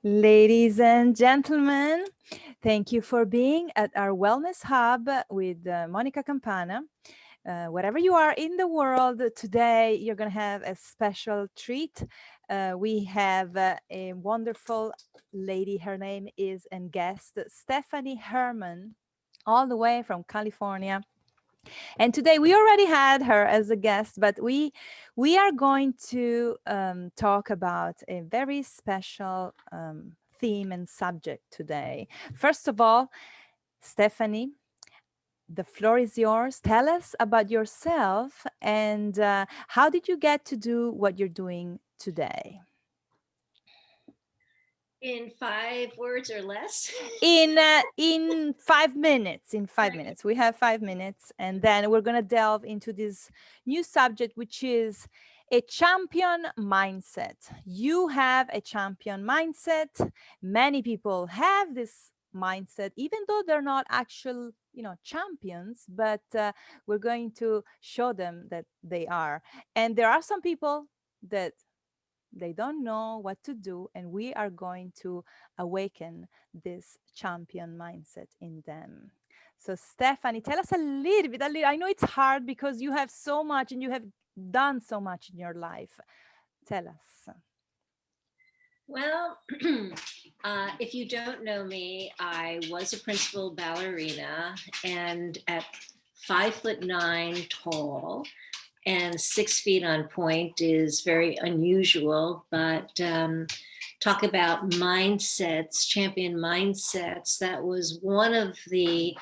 Ladies and gentlemen, thank you for being at our Wellness Hub with Monica Campana. Wherever you are in the world today, you're going to have a special treat. We have a wonderful lady. Her name is and guest Stephanie Herman, all the way from California. And today we already had her as a guest, but we are going to talk about a very special theme and subject today. First of all, Stephanie, the floor is yours. Tell us about yourself and how did you get to do what you're doing today? In 5 words or less? In 5 minutes. In 5 minutes. We have 5 minutes, and then we're going to delve into this new subject, which is a champion mindset. You have a champion mindset. Many people have this mindset, even though they're not actual, champions, but we're going to show them that they are. And there are some people that they don't know what to do, and we are going to awaken this champion mindset in them. So, Stephanie, tell us a little bit. I know it's hard because you have so much and you have done so much in your life. Tell us. Well, if you don't know me, I was a principal ballerina, and at 5'9" tall and 6 feet on point is very unusual. But talk about mindsets, champion mindsets. That was one of the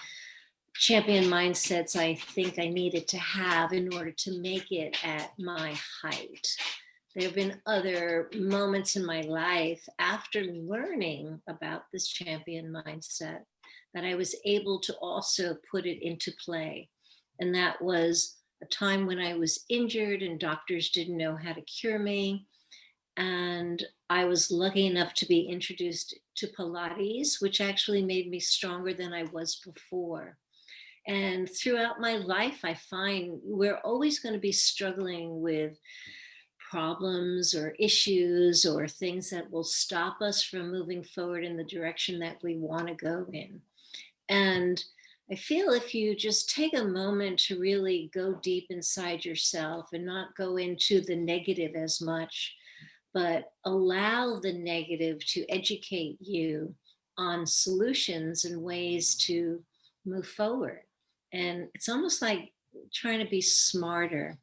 champion mindsets I think I needed to have in order to make it at my height. There have been other moments in my life after learning about this champion mindset that I was able to also put it into play. And that was a time when I was injured and doctors didn't know how to cure me. And I was lucky enough to be introduced to Pilates, which actually made me stronger than I was before. And throughout my life, I find we're always going to be struggling with problems or issues or things that will stop us from moving forward in the direction that we want to go in. And I feel if you just take a moment to really go deep inside yourself and not go into the negative as much, but allow the negative to educate you on solutions and ways to move forward. And it's almost like trying to be smarter.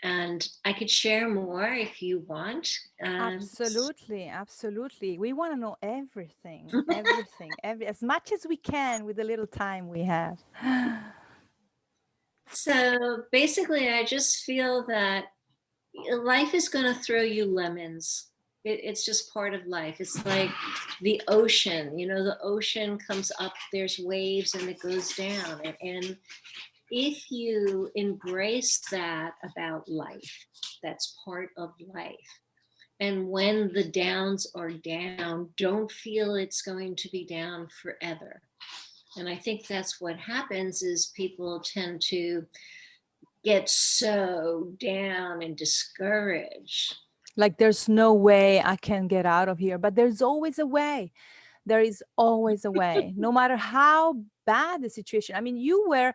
And I could share more if you want. Absolutely, absolutely. We want to know everything, everything, as much as we can with the little time we have. So basically, I just feel that life is going to throw you lemons. It's just part of life. It's like the ocean. The ocean comes up, there's waves, and it goes down. And if you embrace that about life, that's part of life. And when the downs are down, don't feel it's going to be down forever. And I think that's what happens is people tend to get so down and discouraged. Like there's no way I can get out of here, but there's always a way. There is always a way, no matter how bad the situation. I mean, you were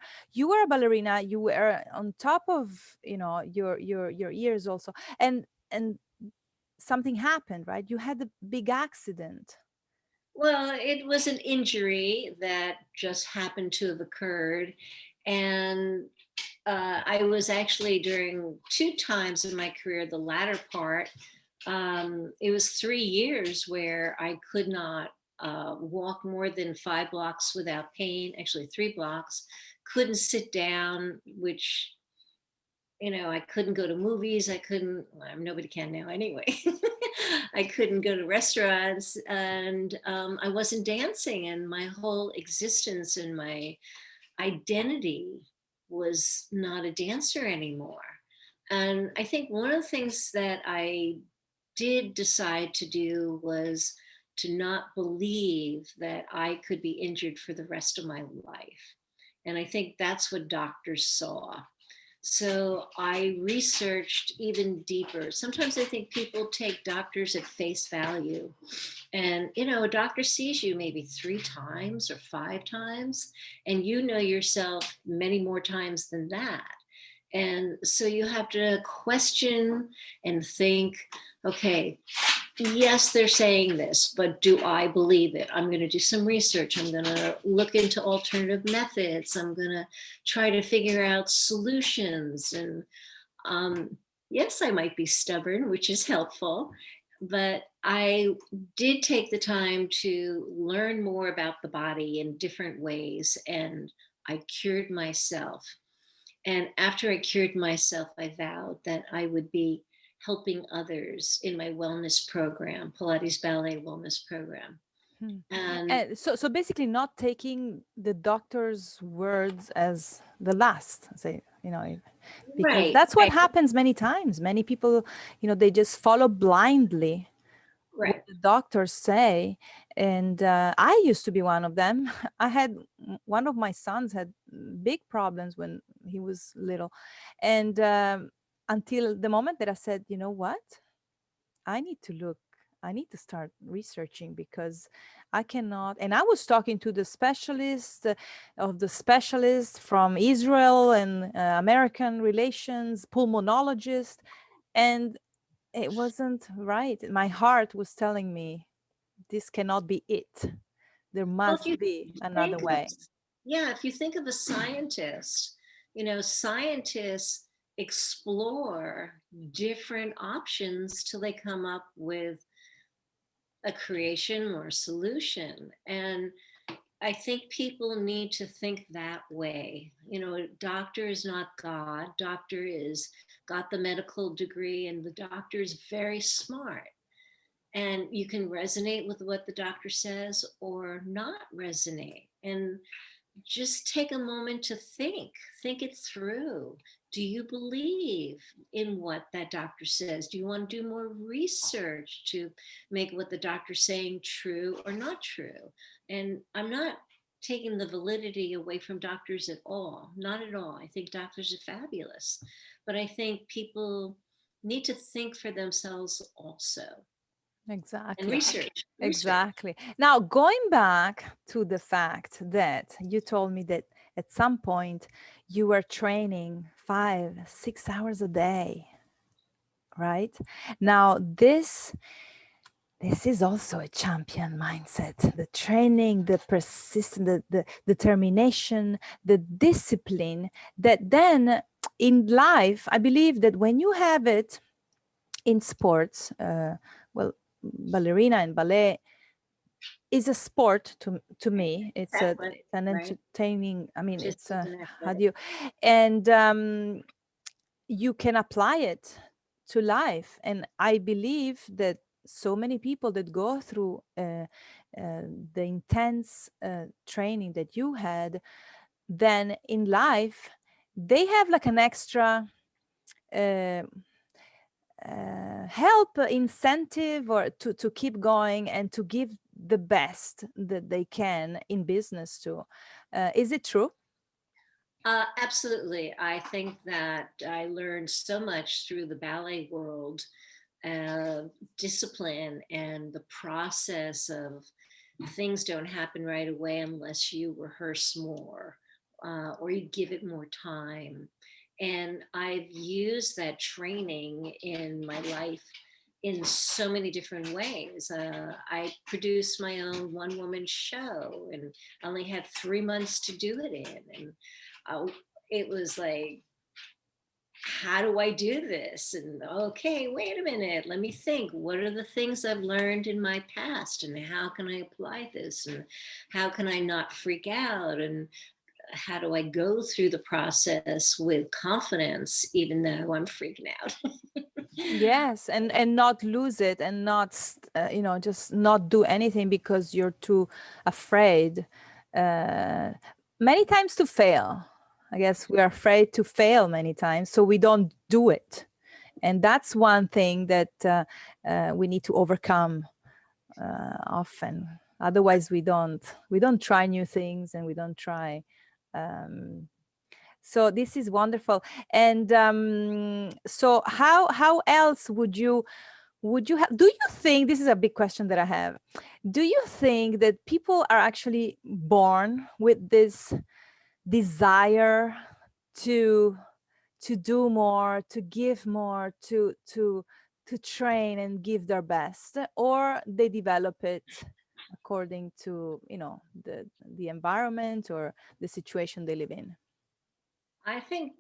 a ballerina, you were on top of, your years also, and something happened, right? You had a big accident. Well, it was an injury that just happened to have occurred. And I was actually during 2 times in my career, the latter part, it was 3 years where I could not walk more than 5 blocks without pain, actually 3 blocks, couldn't sit down, which, I couldn't go to movies. I couldn't, well, nobody can now anyway. I couldn't go to restaurants, and I wasn't dancing, and my whole existence and my identity was not a dancer anymore. And I think one of the things that I did decide to do was to not believe that I could be injured for the rest of my life. And I think that's what doctors saw. So I researched even deeper. Sometimes I think people take doctors at face value. And, you know, a doctor sees you maybe 3 times or 5 times, and you know yourself many more times than that. And so you have to question and think, okay, yes, they're saying this, but do I believe it? I'm going to do some research. I'm going to look into alternative methods. I'm going to try to figure out solutions. And yes, I might be stubborn, which is helpful, but I did take the time to learn more about the body in different ways, and I cured myself. And after I cured myself, I vowed that I would be helping others in my wellness program, Pilates Ballet wellness program. Hmm. And And so basically not taking the doctor's words as the last, say, because right, that's what right, happens many times. Many people, they just follow blindly what right. the doctors say. And I used to be one of them. One of my sons had big problems when he was little. And until the moment that I said, you know what? I need to start researching, because I cannot. And I was talking to the specialist of the specialists from Israel and American relations, pulmonologist, and it wasn't right. My heart was telling me this cannot be it. There Well, if must you be another think of, way. yeah, if you think of a scientist, you know, scientists explore different options till they come up with a creation or a solution. And I think people need to think that way. You know, doctor is not God. Doctor is got the medical degree, and the doctor is very smart. And you can resonate with what the doctor says or not resonate. And just take a moment to think it through. Do you believe in what that doctor says? Do you want to do more research to make what the doctor's saying true or not true? And I'm not taking the validity away from doctors at all, not at all. I think doctors are fabulous, but I think people need to think for themselves also and Exactly. research. Exactly. Now, going back to the fact that you told me that at some point you were training 5, 6 hours a day, right? Now, this is also a champion mindset. The training, the persistence, the determination, the discipline, that then in life, I believe that when you have it in sports, well, ballerina and ballet is a sport to me. It's Athletic, an right? entertaining, I mean, it's Artistic a, and how do athletic. you, and you can apply it to life. And I believe that so many people that go through the intense training that you had, then in life, they have like an extra uh, help, incentive, or to keep going and to give the best that they can in business too. Is it true? Absolutely. I think that I learned so much through the ballet world, discipline and the process of things don't happen right away unless you rehearse more or you give it more time. And I've used that training in my life in so many different ways. I produced my own one woman show and I only had 3 months to do it in. And it was like, how do I do this? And okay, wait a minute, let me think. What are the things I've learned in my past and how can I apply this? And how can I not freak out? And how do I go through the process with confidence, even though I'm freaking out? Yes, and not lose it, and not just not do anything because you're too afraid, uh, many times to fail. I guess we're afraid to fail many times, so we don't do it. And that's one thing that we need to overcome often. Otherwise we don't try new things, and we don't try um, So this is wonderful. And so how else would you have, do you think, this is a big question that I have, do you think that people are actually born with this desire to do more, to give more, to train and give their best, or they develop it according to, you know, the environment or the situation they live in? I think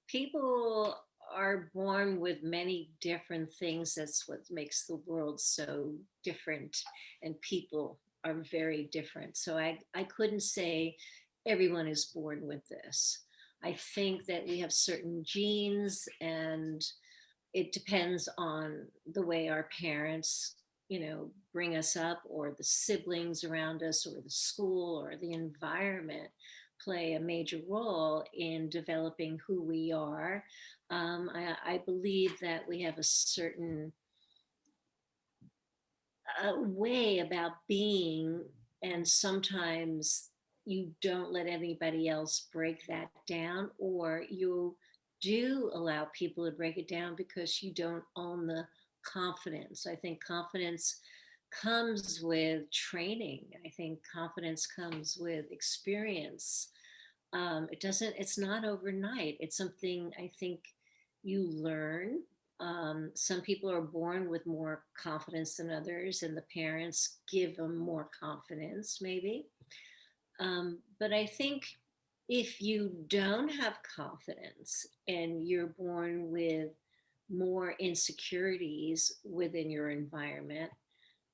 people are born with many different things. That's what makes the world so different, and people are very different. So I couldn't say everyone is born with this. I think that we have certain genes, and it depends on the way our parents, bring us up, or the siblings around us, or the school, or the environment play a major role in developing who we are. I believe that we have a certain way about being, and sometimes you don't let anybody else break that down, or you do allow people to break it down because you don't own the confidence. I think confidence comes with training. I think confidence comes with experience. It's not overnight. It's something I think you learn. Some people are born with more confidence than others, and the parents give them more confidence, maybe. But I think if you don't have confidence and you're born with more insecurities within your environment,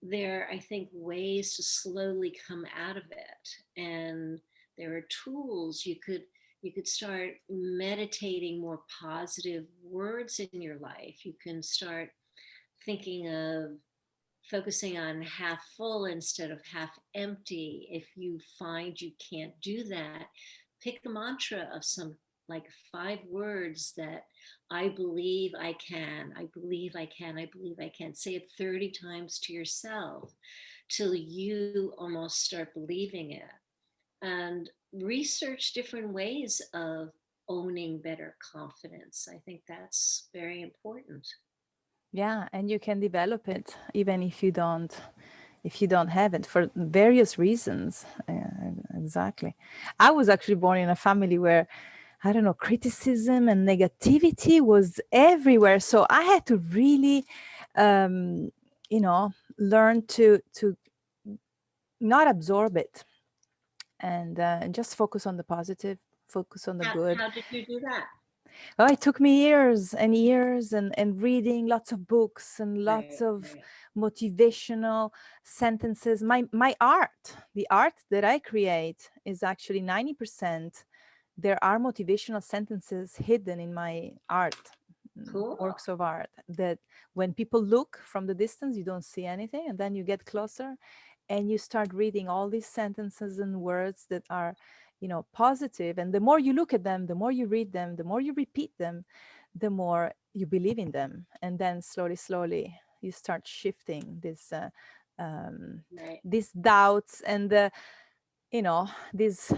there are, I think, ways to slowly come out of it. And there are tools. You could start meditating more positive words in your life. You can start thinking of focusing on half full instead of half empty. If you find you can't do that, pick a mantra of some, like 5 words that I believe I can, I believe I can, I believe I can. Say it 30 times to yourself till you almost start believing it. And research different ways of owning better confidence. I think that's very important. Yeah, and you can develop it even if you don't have it for various reasons. Exactly. I was actually born in a family where, I don't know, criticism and negativity was everywhere. So I had to really, um, learn to not absorb it, and just focus on the positive, focus on the good. How did you do that? Oh, it took me years and years, and reading lots of books and lots Right, of right. motivational sentences. My art, the art that I create, is actually 90%. There are motivational sentences hidden in my art, Cool. works of art, that when people look from the distance, you don't see anything. And then you get closer and you start reading all these sentences and words that are, positive. And the more you look at them, the more you read them, the more you repeat them, the more you believe in them. And then slowly you start shifting this Right. these doubts and these,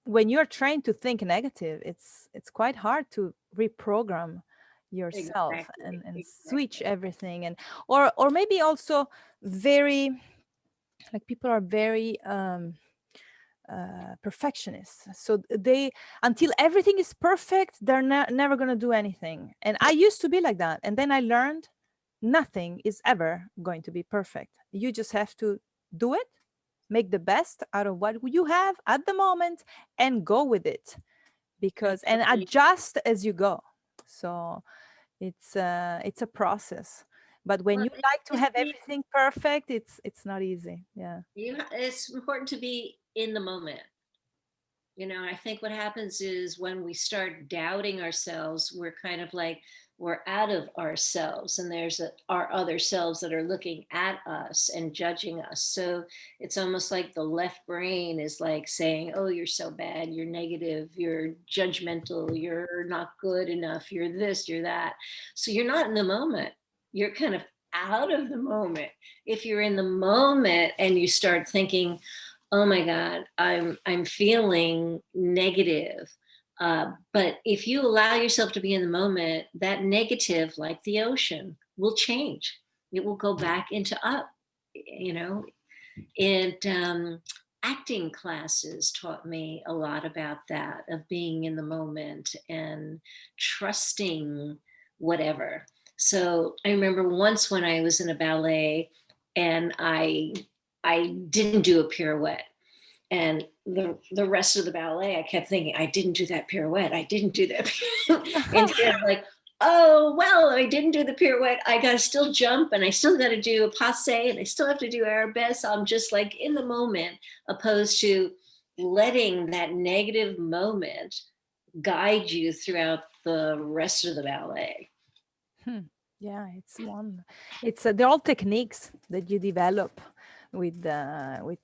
when you're trained to think negative, it's quite hard to reprogram yourself Exactly. and switch Exactly. everything. And or maybe also very, like, people are very perfectionists. So they, until everything is perfect, they're never going to do anything. And I used to be like that, and then I learned nothing is ever going to be perfect. You just have to do it, make the best out of what you have at the moment, and go with it, I because, and totally adjust as you go. So it's a process, but when well. you like to have It, everything perfect, it's not easy. Yeah. it's important to be in the moment. I think what happens is when we start doubting ourselves, we're kind of like, we're out of ourselves, and there's our other selves that are looking at us and judging us. So it's almost like the left brain is like saying, oh, you're so bad, you're negative, you're judgmental, you're not good enough, you're this, you're that. So you're not in the moment. You're kind of out of the moment. If you're in the moment and you start thinking, oh my God, I'm feeling negative. But if you allow yourself to be in the moment, that negative, like the ocean, will change. It will go back into up, you know. Acting classes taught me a lot about that, of being in the moment and trusting whatever. So I remember once when I was in a ballet and I didn't do a pirouette, and the rest of the ballet I kept thinking, I didn't do that pirouette, I didn't do that instead of like, oh well, I didn't do the pirouette, I gotta still jump and I still gotta do a passe and I still have to do arabesque. I'm just like in the moment, opposed to letting that negative moment guide you throughout the rest of the ballet. Yeah, they're all techniques that you develop with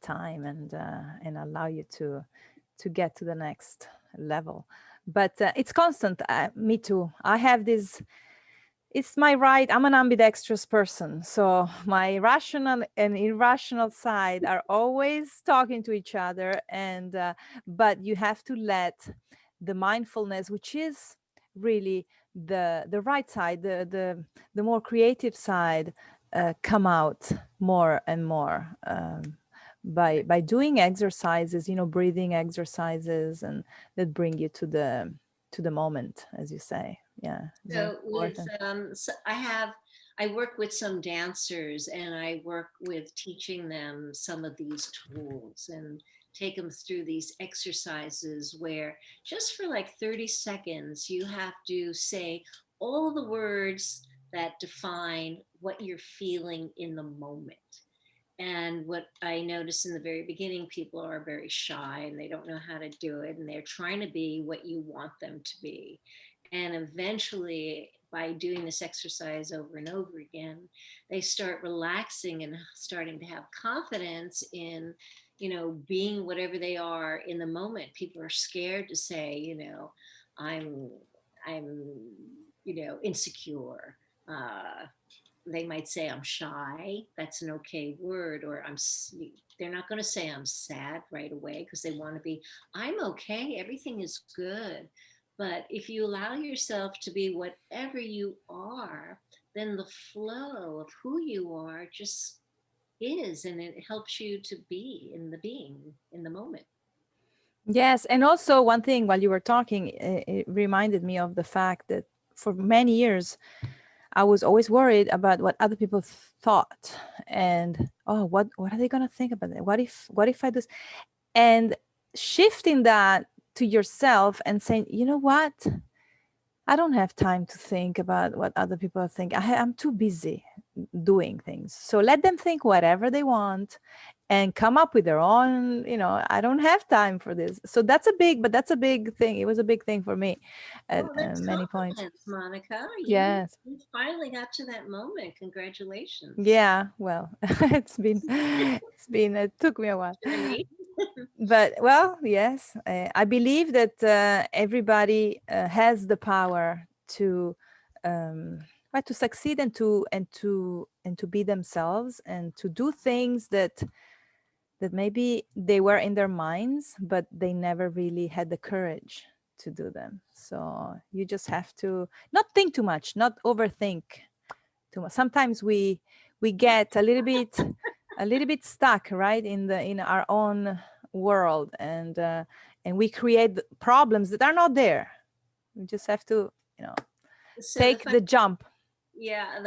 time and allow you to get to the next level. But it's constant. Me too. I have this. It's my right. I'm an ambidextrous person, so my rational and irrational side are always talking to each other. And but you have to let the mindfulness, which is really the right side, the more creative side, come out more and more by doing exercises, breathing exercises, and that bring you to the moment, as you say. Yeah, very So with important. I work with some dancers and I work with teaching them some of these tools and take them through these exercises where just for like 30 seconds you have to say all the words that define what you're feeling in the moment. And what I noticed in the very beginning, people are very shy and they don't know how to do it. And they're trying to be what you want them to be. And eventually, by doing this exercise over and over again, they start relaxing and starting to have confidence in, being whatever they are in the moment. People are scared to say, I'm, I'm, insecure. They might say I'm shy. That's an okay word. Or they're not going to say I'm sad right away because they want to be, I'm okay, everything is good. But if you allow yourself to be whatever you are, then the flow of who you are just is, and it helps you to be in the being in the moment. Yes, and also one thing while you were talking, it reminded me of the fact that for many years I was always worried about what other people thought, and oh, what are they gonna think about it? What if I do? And shifting that to yourself and saying, you know what? I don't have time to think about what other people think. I'm too busy doing things. So let them think whatever they want and come up with their own, I don't have time for this. So that's a big thing. It was a big thing for me at Oh, that's many points. confidence, Monica. Yes. You finally got to that moment. Congratulations. Yeah. Well, it took me a while. Journey. But well, yes, I believe that everybody has the power to to succeed and to be themselves and to do things that maybe they were in their minds, but they never really had the courage to do them. So you just have to not think too much, not overthink too much. Sometimes we get a little bit stuck, right, in our own world, and we create problems that are not there. We just have to, So the take fun the jump. Yeah,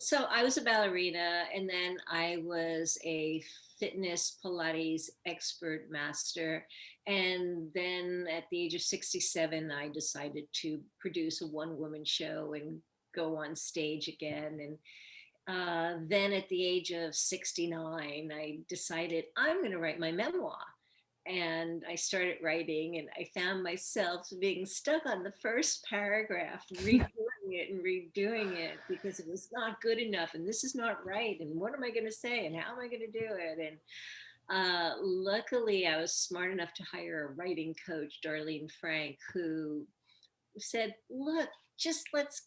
so I was a ballerina and then I was a fitness Pilates expert master. And then at the age of 67, I decided to produce a one-woman show and go on stage again. And then at the age of 69, I decided I'm going to write my memoir. And I started writing, and I found myself being stuck on the first paragraph, redoing it and redoing it because it was not good enough. And this is not right. And what am I going to say? And how am I going to do it? And luckily, I was smart enough to hire a writing coach, Darlene Frank, who said, look, just let's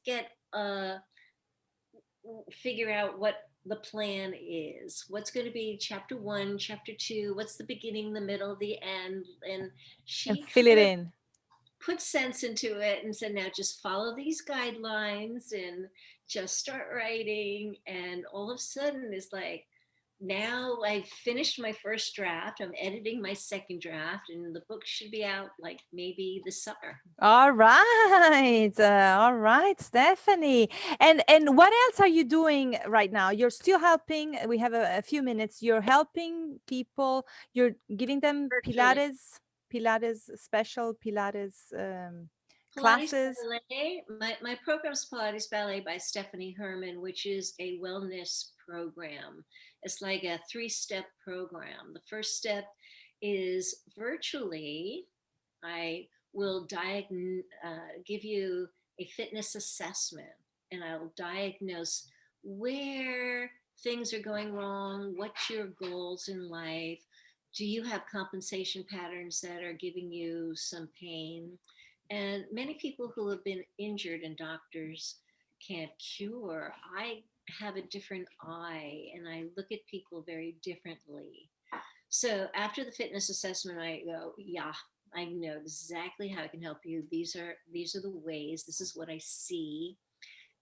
figure out what the plan is. What's going to be chapter 1, chapter 2, what's the beginning, the middle, the end. And And she fill it kind of in. put sense into it and said, now just follow these guidelines and just start writing. And all of a sudden it's like, now I've finished my first draft. I'm editing my second draft, and the book should be out like maybe this summer. All right, Stephanie. And what else are you doing right now? You're still helping. We have a few minutes. You're helping people. You're giving them Virtually. Special Pilates Pilates classes. Ballet. My program's Pilates Ballet by Stephanie Herman, which is a wellness program. It's like a 3-step program. The first step is virtually, I will give you a fitness assessment, and I'll diagnose where things are going wrong, what's your goals in life, do you have compensation patterns that are giving you some pain? And many people who have been injured and doctors can't cure, I have a different eye and I look at people very differently. So after the fitness assessment, I go, yeah, I know exactly how I can help you. These are the ways. This is what I see.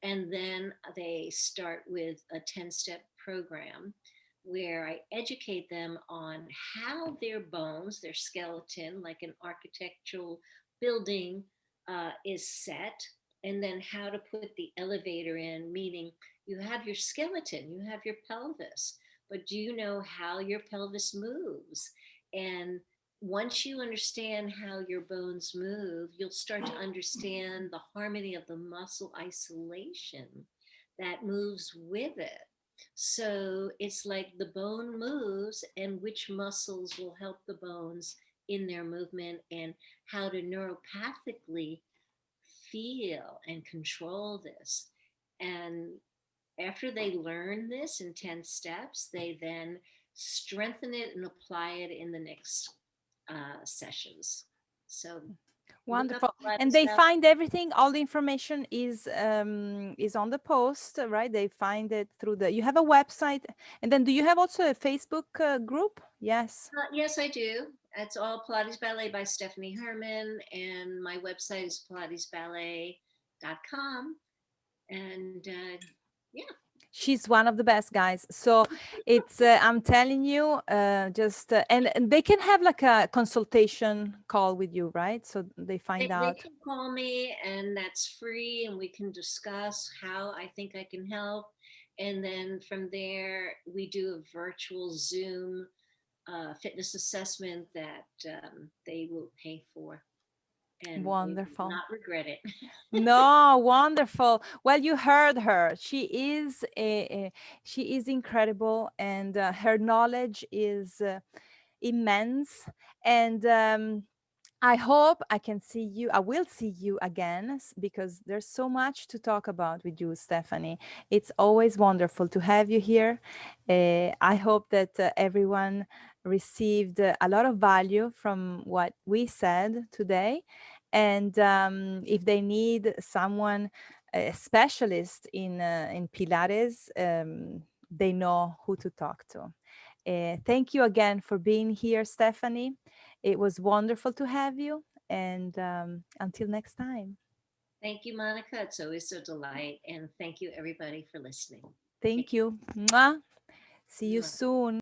And then they start with a 10-step program where I educate them on how their bones, their skeleton, like an architectural building, is set, and then how to put the elevator in, meaning you have your skeleton, you have your pelvis, but do you know how your pelvis moves? And once you understand how your bones move, you'll start to understand the harmony of the muscle isolation that moves with it. So it's like the bone moves, and which muscles will help the bones in their movement, and how to neuropathically feel and control this. And after they learn this in 10 steps, they then strengthen it and apply it in the next sessions. So look up Wonderful. And Pilates they Ballet. find everything, all the information is on the post, right? They find it through the, you have a website. And then do you have also a Facebook group? Yes. Yes, I do. It's all Pilates Ballet by Stephanie Herman, and my website is pilatesballet.com. And yeah. She's one of the best, guys. So it's I'm telling you, and they can have like a consultation call with you, right? So they find They out. can call me, and that's free, and we can discuss how I think I can help. And then from there, we do a virtual Zoom fitness assessment that they will pay for, and they will Wonderful. not regret it. No, wonderful. Well, you heard her. She is incredible, and her knowledge is immense. And I hope I can see you. I will see you again because there's so much to talk about with you, Stephanie. It's always wonderful to have you here. I hope that everyone received a lot of value from what we said today. And if they need someone, a specialist in Pilates, they know who to talk to. Thank you again for being here, Stephanie. It was wonderful to have you. And until next time, Thank you, Monica. It's always a delight. And thank you, everybody, for listening. Take thank you. Mwah. See you care. soon.